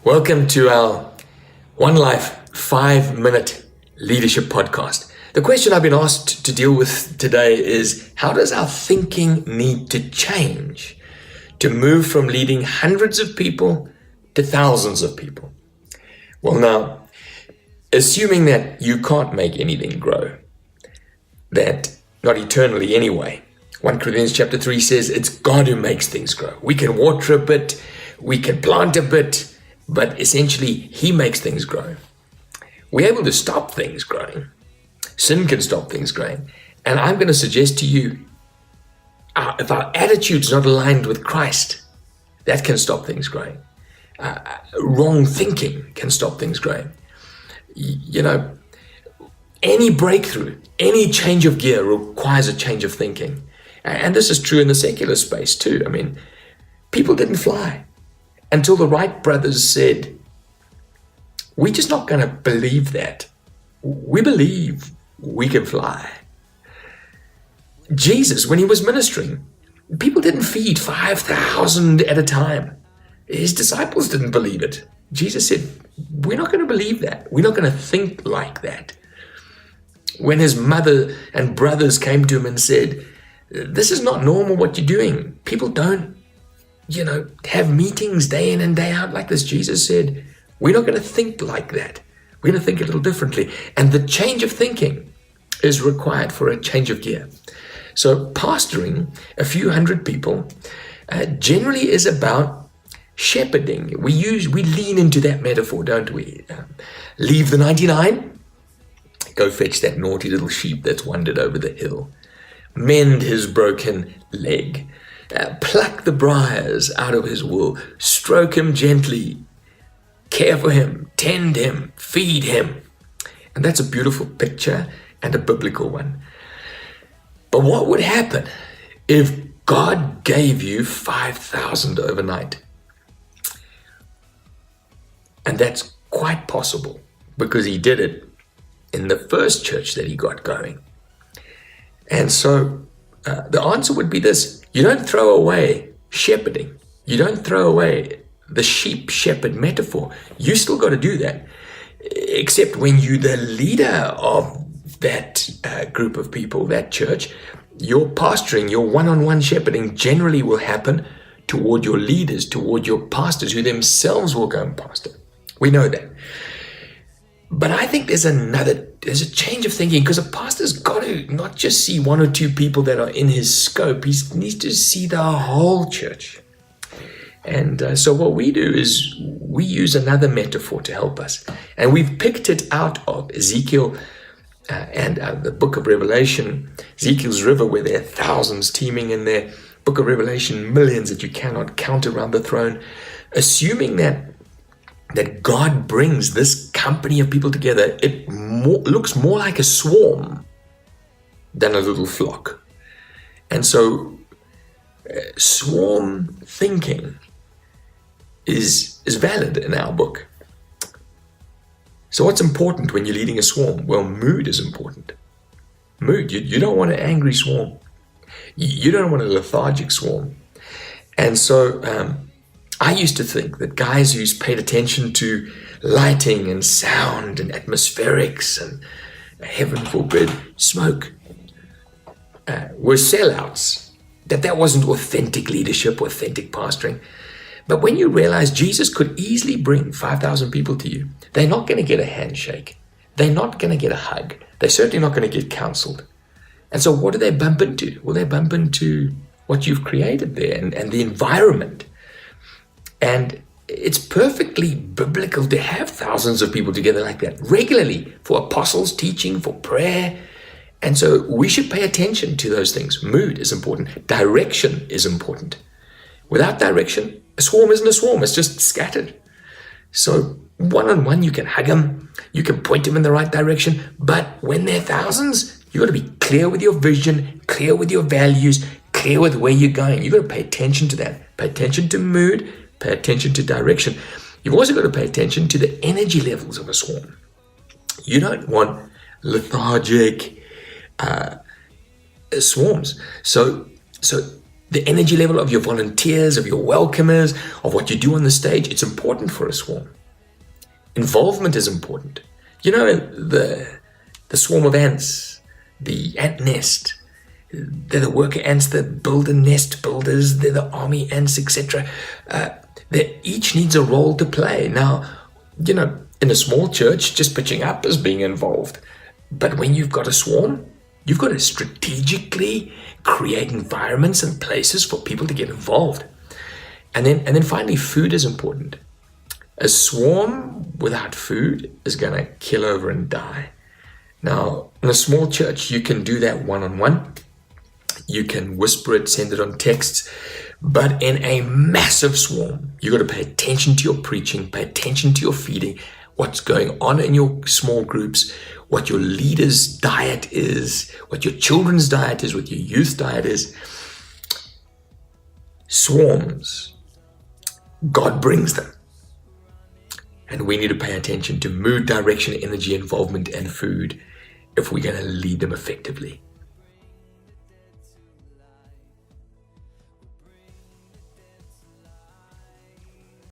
Welcome to our One Life 5-minute leadership podcast. The question I've been asked to deal with today is, how does our thinking need to change to move from leading hundreds of people to thousands of people? Well, now, assuming that you can't make anything grow, that not eternally anyway, 1 Corinthians chapter 3 says it's God who makes things grow. We can water a bit, we can plant a bit, but essentially He makes things grow. We're able to stop things growing. Sin can stop things growing. And I'm going to suggest to you, if our attitude's not aligned with Christ, that can stop things growing. Wrong thinking can stop things growing. Any breakthrough, any change of gear requires a change of thinking. And this is true in the secular space too. I mean, people didn't fly until the Wright brothers said, we're just not going to believe that. We believe we can fly. Jesus, when He was ministering, people didn't feed 5,000 at a time. His disciples didn't believe it. Jesus said, we're not going to believe that. We're not going to think like that. When His mother and brothers came to Him and said, this is not normal what you're doing. People don't, have meetings day in and day out like this. Jesus said, we're not going to think like that. We're going to think a little differently. And the change of thinking is required for a change of gear. So pastoring a few hundred people generally is about shepherding. We lean into that metaphor, don't we? Leave the 99, go fetch that naughty little sheep that's wandered over the hill. Mend his broken leg. Pluck the briars out of his wool. Stroke him gently. Care for him. Tend him. Feed him. And that's a beautiful picture and a biblical one. But what would happen if God gave you 5,000 overnight? And that's quite possible because He did it in the first church that He got going. And so the answer would be this: you don't throw away shepherding. You don't throw away the sheep shepherd metaphor. You still got to do that, except when you're the leader of that group of people, that church. Your pastoring, your one-on-one shepherding generally will happen toward your leaders, toward your pastors, who themselves will go and pastor. We know that. But I think there's a change of thinking, because a pastor's got to not just see one or two people that are in his scope. He needs to see the whole church. And so what we do is we use another metaphor to help us. And we've picked it out of Ezekiel and the book of Revelation, Ezekiel's river, where there are thousands teeming in there. Book of Revelation, millions that you cannot count around the throne. Assuming that God brings this company of people together, it looks more like a swarm than a little flock. And so swarm thinking is valid in our book. So what's important when you're leading a swarm? Well, mood is important. Mood. You don't want an angry swarm. You don't want a lethargic swarm. And so I used to think that guys who's paid attention to lighting and sound and atmospherics and, heaven forbid, smoke were sellouts, that wasn't authentic leadership, authentic pastoring. But when you realize Jesus could easily bring 5,000 people to you, they're not going to get a handshake. They're not going to get a hug. They're certainly not going to get counseled. And so what do they bump into? Well, they bump into what you've created there and the environment. And it's perfectly biblical to have thousands of people together like that regularly for apostles' teaching, for prayer. And so we should pay attention to those things. Mood is important. Direction is important. Without direction, a swarm isn't a swarm. It's just scattered. So one-on-one, you can hug them. You can point them in the right direction. But when they're thousands, you got to be clear with your vision, clear with your values, clear with where you're going. You got to pay attention to that. Pay attention to mood. Pay attention to direction. You've also got to pay attention to the energy levels of a swarm. You don't want lethargic swarms. So the energy level of your volunteers, of your welcomers, of what you do on the stage, it's important for a swarm. Involvement is important. You know, the swarm of ants, the ant nest, they're the worker ants that build the nest builders, they're the army ants, etc. They each needs a role to play. Now, you know, in a small church, just pitching up is being involved. But when you've got a swarm, you've got to strategically create environments and places for people to get involved. And then finally, food is important. A swarm without food is going to kill over and die. Now, in a small church, you can do that one-on-one. You can whisper it, send it on texts. But in a massive swarm, you've got to pay attention to your preaching, pay attention to your feeding, what's going on in your small groups, what your leader's diet is, what your children's diet is, what your youth diet is. Swarms, God brings them. And we need to pay attention to mood, direction, energy, involvement, and food if we're going to lead them effectively.